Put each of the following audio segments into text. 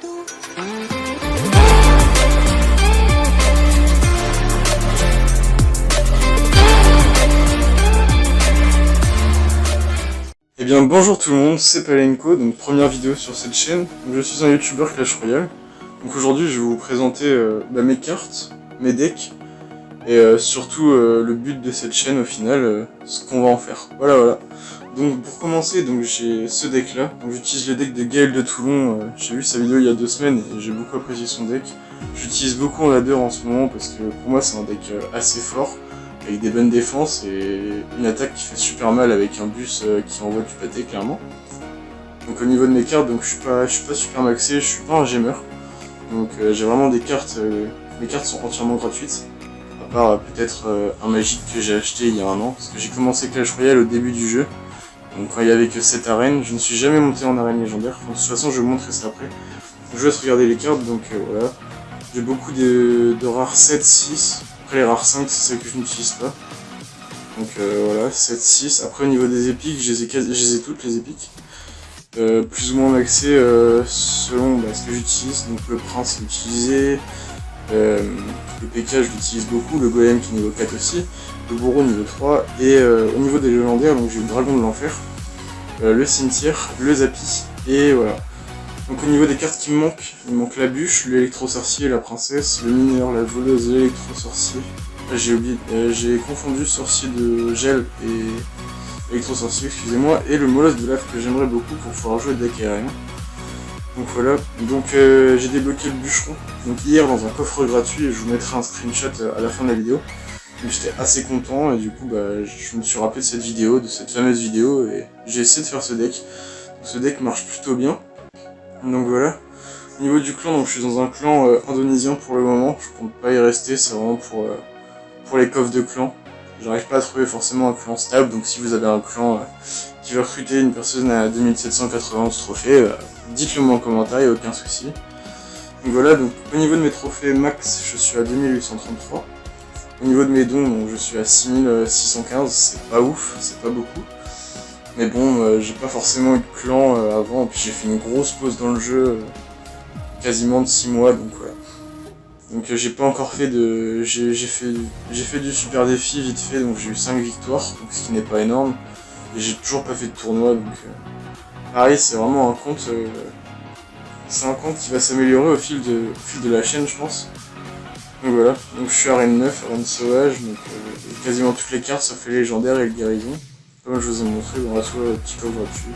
Eh bien bonjour tout le monde, c'est Palenko, donc première vidéo sur cette chaîne. Donc, je suis un youtubeur Clash Royale. Donc aujourd'hui je vais vous présenter mes cartes, mes decks, et surtout le but de cette chaîne au final, ce qu'on va en faire. Voilà. Donc pour commencer, donc j'ai ce deck là, donc j'utilise le deck de Gaël de Toulon, j'ai vu sa vidéo il y a 2 semaines et j'ai beaucoup apprécié son deck. J'utilise beaucoup en ladder en ce moment parce que pour moi c'est un deck assez fort, avec des bonnes défenses et une attaque qui fait super mal avec un bus qui envoie du pâté clairement. Donc au niveau de mes cartes, donc je suis pas super maxé, je suis pas un gemmer. Donc j'ai vraiment des cartes, mes cartes sont entièrement gratuites. À part peut-être un magique que j'ai acheté il y a 1 an, parce que j'ai commencé Clash Royale au début du jeu. Donc quand il y avait que 7 arènes, je ne suis jamais monté en arène légendaire, de toute façon je vais vous montrer ça après. Donc, je vous laisse regarder les cartes, donc voilà. J'ai beaucoup de rares 7, 6, après les rares 5 c'est celles que je n'utilise pas. Donc voilà, 7, 6, après au niveau des épiques, je les ai toutes les épiques. Plus ou moins maxées selon ce que j'utilise, donc le prince est utilisé, le PK je l'utilise beaucoup, le golem qui est niveau 4 aussi, le bourreau niveau 3, et au niveau des légendaires, donc j'ai le dragon de l'enfer, le cimetière, le zapi, et voilà. Donc au niveau des cartes qui me manquent, il me manque la bûche, l'électro-sorcier, la princesse, le mineur, la voleuse, l'électro-sorcier. J'ai oublié, j'ai confondu sorcier de gel et électro-sorcier, excusez-moi, et le molosse de lave que j'aimerais beaucoup pour pouvoir jouer deck aérien. Donc voilà, donc j'ai débloqué le bûcheron, donc hier dans un coffre gratuit, et je vous mettrai un screenshot à la fin de la vidéo. J'étais assez content et du coup je me suis rappelé de cette vidéo, de cette fameuse vidéo, et j'ai essayé de faire ce deck. Donc, ce deck marche plutôt bien. Donc voilà. Au niveau du clan, donc je suis dans un clan indonésien pour le moment, je compte pas y rester, c'est vraiment pour les coffres de clan. J'arrive pas à trouver forcément un clan stable, donc si vous avez un clan qui veut recruter une personne à 2791 trophées, dites-le moi en commentaire, y a aucun souci. Donc voilà, donc au niveau de mes trophées max, je suis à 2833. Au niveau de mes dons, donc, je suis à 6615, c'est pas ouf, c'est pas beaucoup. Mais bon, j'ai pas forcément eu de clan avant, puis j'ai fait une grosse pause dans le jeu, quasiment de 6 mois, donc voilà. Donc j'ai pas encore fait de... J'ai fait du super défi vite fait, donc j'ai eu 5 victoires, donc ce qui n'est pas énorme. Et j'ai toujours pas fait de tournoi, donc... pareil, c'est vraiment un compte... c'est un compte qui va s'améliorer au fil de la chaîne, je pense. Donc voilà, donc je suis arène 9, arène sauvage, donc quasiment toutes les cartes sauf les légendaires et le guérison. Comme je vous ai montré, on va trouver le petit coffre gratuit.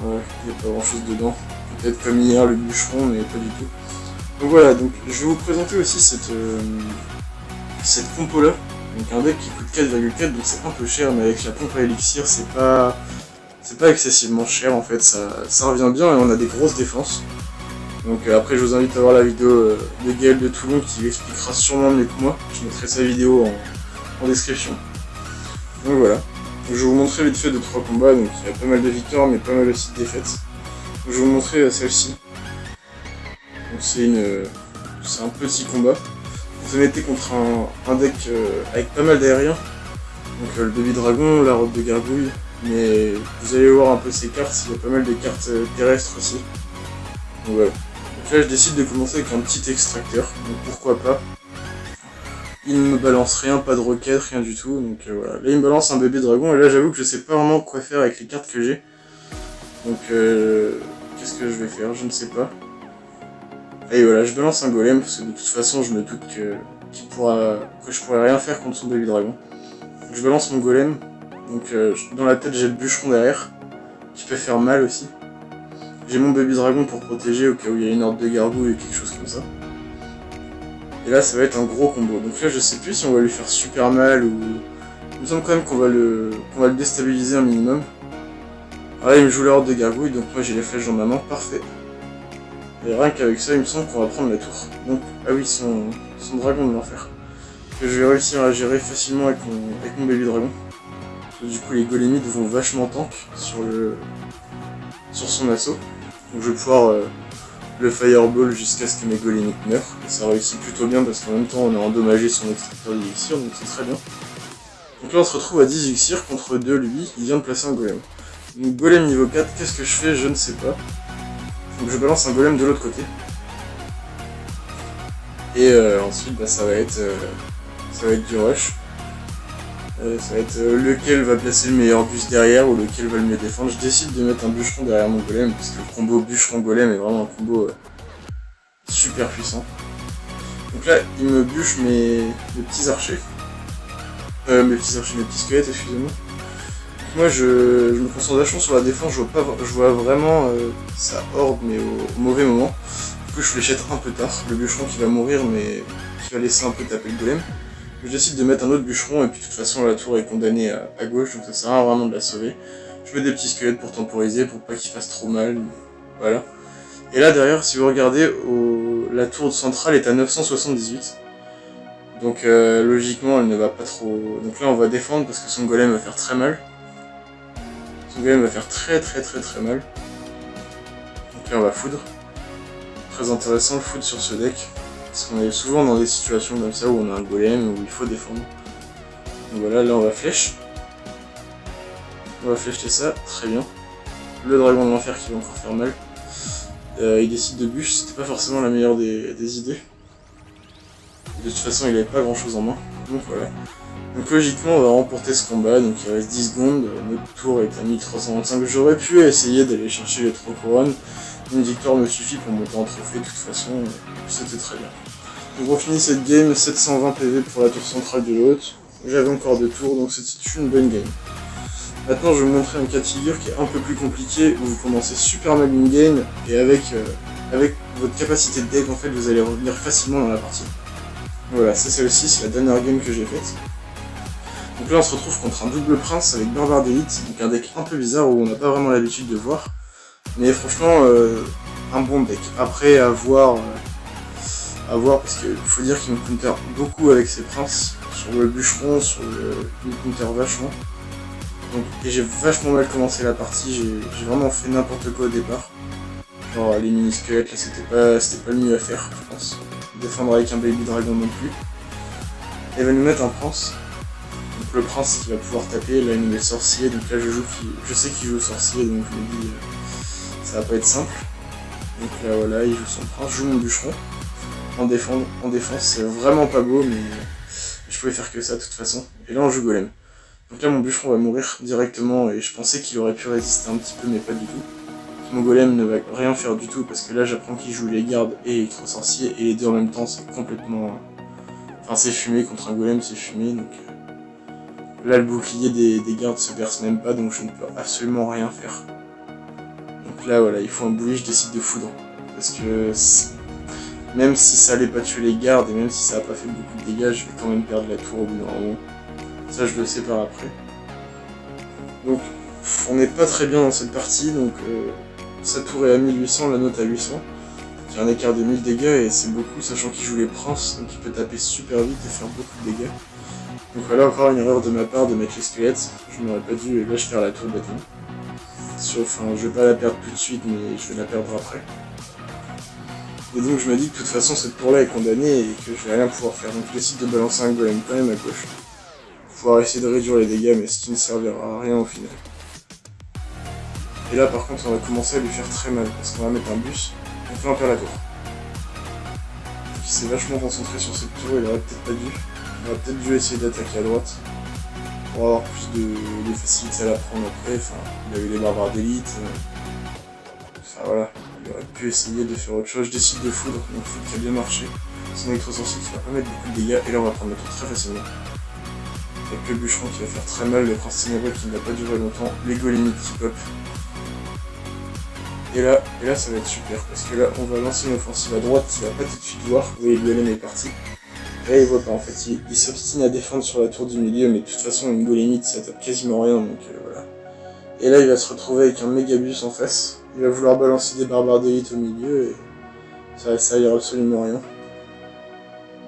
Ouais, il n'y a pas grand chose dedans. Peut-être comme hier le bûcheron, mais pas du tout. Donc voilà, donc je vais vous présenter aussi cette compo là. Donc un deck qui coûte 4,4, donc c'est un peu cher, mais avec la pompe à élixir, c'est pas excessivement cher en fait, ça revient bien et on a des grosses défenses. Donc après je vous invite à voir la vidéo de Gaël de Toulon qui expliquera sûrement mieux que moi. Je mettrai sa vidéo en description. Donc voilà. Donc, je vais vous montrer vite fait 2-3 combats, donc il y a pas mal de victoires mais pas mal aussi de défaites. Donc, je vais vous montrer celle-ci. Donc c'est un petit combat. Vous mettez contre un deck avec pas mal d'aériens. Donc le baby dragon, la robe de gargouille. Mais vous allez voir un peu ces cartes, il y a pas mal de cartes terrestres aussi. Donc voilà. Donc là je décide de commencer avec un petit extracteur, donc pourquoi pas. Il ne me balance rien, pas de roquette, rien du tout, donc voilà. Là il me balance un bébé dragon, et là j'avoue que je sais pas vraiment quoi faire avec les cartes que j'ai. Donc qu'est-ce que je vais faire, je ne sais pas. Et voilà, je balance un golem, parce que de toute façon je me doute que je pourrais rien faire contre son bébé dragon. Donc je balance mon golem, donc dans la tête j'ai le bûcheron derrière, qui peut faire mal aussi. J'ai mon baby dragon pour protéger au cas où il y a une horde de gargouilles ou quelque chose comme ça. Et là ça va être un gros combo. Donc là je sais plus si on va lui faire super mal ou... Il me semble quand même qu'on va le déstabiliser un minimum. Alors là il me joue la horde de gargouilles, donc moi j'ai les flèches dans ma main, parfait. Et rien qu'avec ça il me semble qu'on va prendre la tour. Donc, ah oui, son dragon de l'enfer. Que je vais réussir à gérer facilement avec mon baby dragon. Parce que du coup les golémites vont vachement tank sur son assaut. Donc je vais pouvoir le fireball jusqu'à ce que mes golémites meurent. Et ça réussit plutôt bien parce qu'en même temps on a endommagé son extracteur d'élixir, donc c'est très bien. Donc là on se retrouve à 10 élixirs contre 2 lui, il vient de placer un golem. Donc golem niveau 4, qu'est-ce que je fais? Je ne sais pas. Donc je balance un golem de l'autre côté. Et ensuite bah, ça va être du rush. Ça va être lequel va placer le meilleur bus derrière ou lequel va le mieux défendre. Je décide de mettre un bûcheron derrière mon golem parce que le combo bûcheron-golem est vraiment un combo super puissant. Donc là il me bûche mes petits archers. Mes petits squelettes, excusez-moi. Moi je me concentre vachement sur la défense, je vois vraiment sa horde mais au mauvais moment. Du coup je fléchette un peu tard, le bûcheron qui va mourir mais qui va laisser un peu taper le golem. Je décide de mettre un autre bûcheron et puis de toute façon la tour est condamnée à gauche donc ça sert à rien vraiment de la sauver. Je mets des petits squelettes pour temporiser, pour pas qu'il fasse trop mal, voilà. Et là derrière si vous regardez, la tour centrale est à 978. Donc logiquement elle ne va pas trop... Donc là on va défendre parce que son golem va faire très mal. Son golem va faire très mal. Donc là on va foudre. Très intéressant le foudre sur ce deck. Parce qu'on est souvent dans des situations comme ça où on a un golem, où il faut défendre. Donc voilà, là on va flèche. On va flécher ça, très bien. Le dragon de l'enfer qui va encore faire mal. Il décide de bûche, c'était pas forcément la meilleure des idées. De toute façon il avait pas grand chose en main. Donc voilà. Donc logiquement on va remporter ce combat, donc il reste 10 secondes, notre tour est à 1325. J'aurais pu essayer d'aller chercher les 3 couronnes. Une victoire me suffit pour monter en trophée, de toute façon c'était très bien. Donc on finit cette game, 720 PV pour la tour centrale de l'autre. J'avais encore 2 tours, donc c'était une bonne game. Maintenant je vais vous montrer un cas de figure qui est un peu plus compliqué, où vous commencez super mal une game, et avec votre capacité de deck, en fait, vous allez revenir facilement dans la partie. Voilà, c'est celle-ci, c'est la dernière game que j'ai faite. Donc là on se retrouve contre un double prince avec barbare d'élite, donc un deck un peu bizarre où on n'a pas vraiment l'habitude de voir. Mais franchement, un bon deck. Après, à voir parce qu'il faut dire qu'il me counter beaucoup avec ses princes. Sur le bûcheron, il me counter vachement. Donc, et j'ai vachement mal commencé la partie, j'ai vraiment fait n'importe quoi au départ. Genre les mini-squelettes, là c'était pas le mieux à faire, je pense. Défendre avec un baby dragon non plus. Et il va nous mettre un prince. Donc le prince qui va pouvoir taper, là il nous met sorcier, donc là je sais qu'il joue sorcier, donc je me dis ça va pas être simple. Donc là voilà, il joue son prince, je joue mon bûcheron. En défense, c'est vraiment pas beau, mais je pouvais faire que ça de toute façon. Et là on joue golem. Donc là mon bûcheron va mourir directement et je pensais qu'il aurait pu résister un petit peu mais pas du tout. Mon golem ne va rien faire du tout parce que là j'apprends qu'il joue les gardes et électro-sorcier et les deux en même temps c'est complètement... Enfin c'est fumé, contre un golem c'est fumé donc... Là le bouclier des gardes se verse même pas donc je ne peux absolument rien faire. Donc là voilà, il faut un bully, je décide de foudre. Parce que même si ça allait pas tuer les gardes et même si ça a pas fait beaucoup de dégâts, je vais quand même perdre la tour au bout d'un moment. Ça je le sais par après. Donc on n'est pas très bien dans cette partie, donc sa tour est à 1800, la nôtre à 800. Il y a un écart de 1000 dégâts et c'est beaucoup, sachant qu'il joue les princes, donc il peut taper super vite et faire beaucoup de dégâts. Donc voilà encore une erreur de ma part de mettre les squelettes, je n'aurais pas dû, et là je perds la tour bêtement. Enfin je vais pas la perdre tout de suite, mais je vais la perdre après. Et donc je me dis que de toute façon cette tour là est condamnée et que je vais rien pouvoir faire, donc je décide de balancer un golem quand même à gauche. Pour pouvoir essayer de réduire les dégâts, mais ce qui ne servira à rien au final. Et là par contre on va commencer à lui faire très mal, parce qu'on va mettre un bus, donc là on perd la tour. Donc il s'est vachement concentré sur cette tour, il aurait peut-être pas dû. Il aurait peut-être dû essayer d'attaquer à droite, pour avoir plus de facilité à la prendre après, enfin il a eu les barbares d'élite, enfin voilà, il aurait pu essayer de faire autre chose, je décide de foudre, donc foudre qui a bien marché. Son électro-sorcier qui va pas mettre beaucoup de dégâts, et là on va prendre la tour très facilement. Avec le bûcheron qui va faire très mal, le prince ténébreux qui ne va pas durer longtemps, les golémites qui pop. Et là ça va être super, parce que là on va lancer une offensive à droite qui va pas tout de suite voir, vous voyez le golem est parti. Et là il voit pas en fait, il s'obstine à défendre sur la tour du milieu, mais de toute façon une golémite ça tape quasiment rien, donc voilà. Et là il va se retrouver avec un mégabus en face, il va vouloir balancer des barbares d'élite au milieu, et ça va servir absolument rien.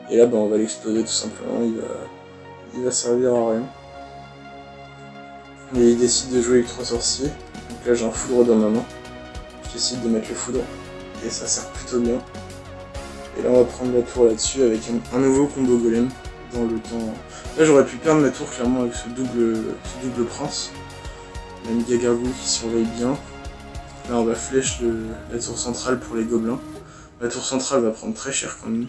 Et là on va l'exploser tout simplement, il va servir à rien. Et il décide de jouer électro-sorcier, donc là j'ai un foudre dans ma main. Je décide de mettre le foudre, et ça sert plutôt bien. Et là on va prendre la tour là-dessus avec un nouveau combo golem dans le temps. Là j'aurais pu perdre ma tour clairement avec ce double prince. Même Gagargou qui surveille bien. Là on va flèche la tour centrale pour les gobelins. La tour centrale va prendre très cher quand même.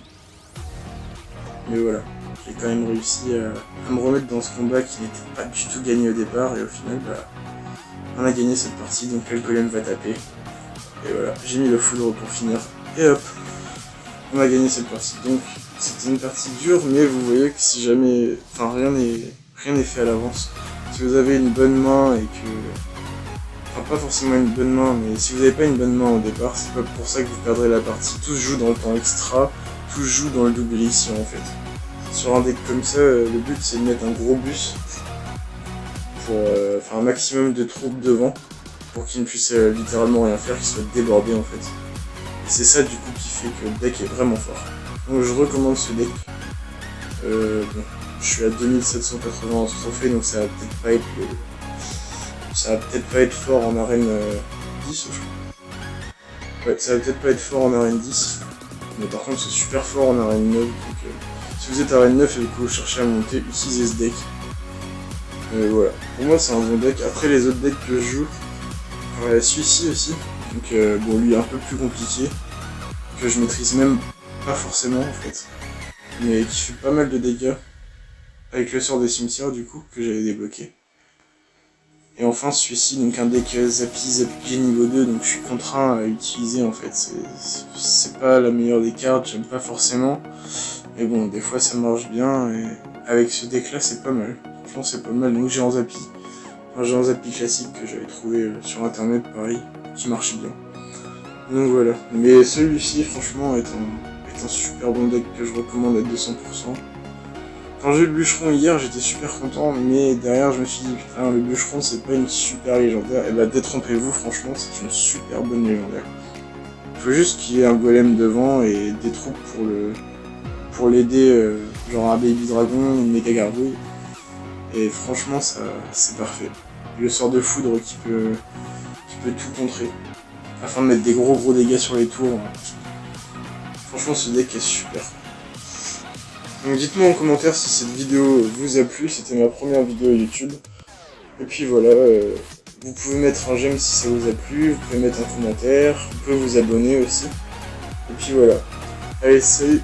Mais voilà, j'ai quand même réussi à me remettre dans ce combat qui n'était pas du tout gagné au départ. Et au final, on a gagné cette partie, donc là le golem va taper. Et voilà, j'ai mis le foudre pour finir. Et hop, on a gagné cette partie. Donc c'était une partie dure, mais vous voyez que si jamais... Enfin rien n'est fait à l'avance. Si vous avez une bonne main et que... Enfin pas forcément une bonne main, mais si vous n'avez pas une bonne main au départ, c'est pas pour ça que vous perdrez la partie. Tout se joue dans le temps extra, tout se joue dans le double élixir en fait. Sur un deck comme ça, le but c'est de mettre un gros bus pour faire un maximum de troupes devant pour qu'ils ne puissent littéralement rien faire, qu'ils soient débordés en fait. Et c'est ça du coup qui fait que le deck est vraiment fort. Donc je recommande ce deck. Bon, je suis à 2791 trophées, donc ça va peut-être pas être fort en arène 10 je crois. Ouais, ça va peut-être pas être fort en arène 10. Mais par contre c'est super fort en arène 9. Donc si vous êtes arène 9 et que vous cherchez à monter, utilisez ce deck. Voilà. Pour moi c'est un bon deck. Après les autres decks que je joue, celui-ci aussi. Donc bon lui est un peu plus compliqué. Que je maîtrise même pas forcément en fait. Mais qui fait pas mal de dégâts. Avec le sort des cimetières du coup, que j'avais débloqué. Et enfin celui-ci, donc un deck Zappy niveau 2, donc je suis contraint à utiliser en fait. C'est pas la meilleure des cartes, j'aime pas forcément. Mais bon, des fois ça marche bien, et avec ce deck là c'est pas mal. Franchement c'est pas mal, donc j'ai en Zappy. Un géant Zappy classique que j'avais trouvé sur internet, pareil, qui marchait bien. Donc voilà. Mais celui-ci franchement est un super bon deck que je recommande à 200%. Quand j'ai eu le bûcheron hier, j'étais super content, mais derrière je me suis dit, putain, le bûcheron c'est pas une super légendaire. Et bah détrompez-vous, franchement c'est une super bonne légendaire. Il faut juste qu'il y ait un golem devant et des troupes pour l'aider, genre un baby dragon, une méga gargouille. Et franchement ça c'est parfait. Le sort de foudre qui peut tout contrer, afin de mettre des gros dégâts sur les tours. Franchement ce deck est super. Donc dites-moi en commentaire si cette vidéo vous a plu, c'était ma première vidéo YouTube. Et puis voilà, vous pouvez mettre un j'aime si ça vous a plu, vous pouvez mettre un commentaire, vous pouvez vous abonner aussi. Et puis voilà. Allez, salut!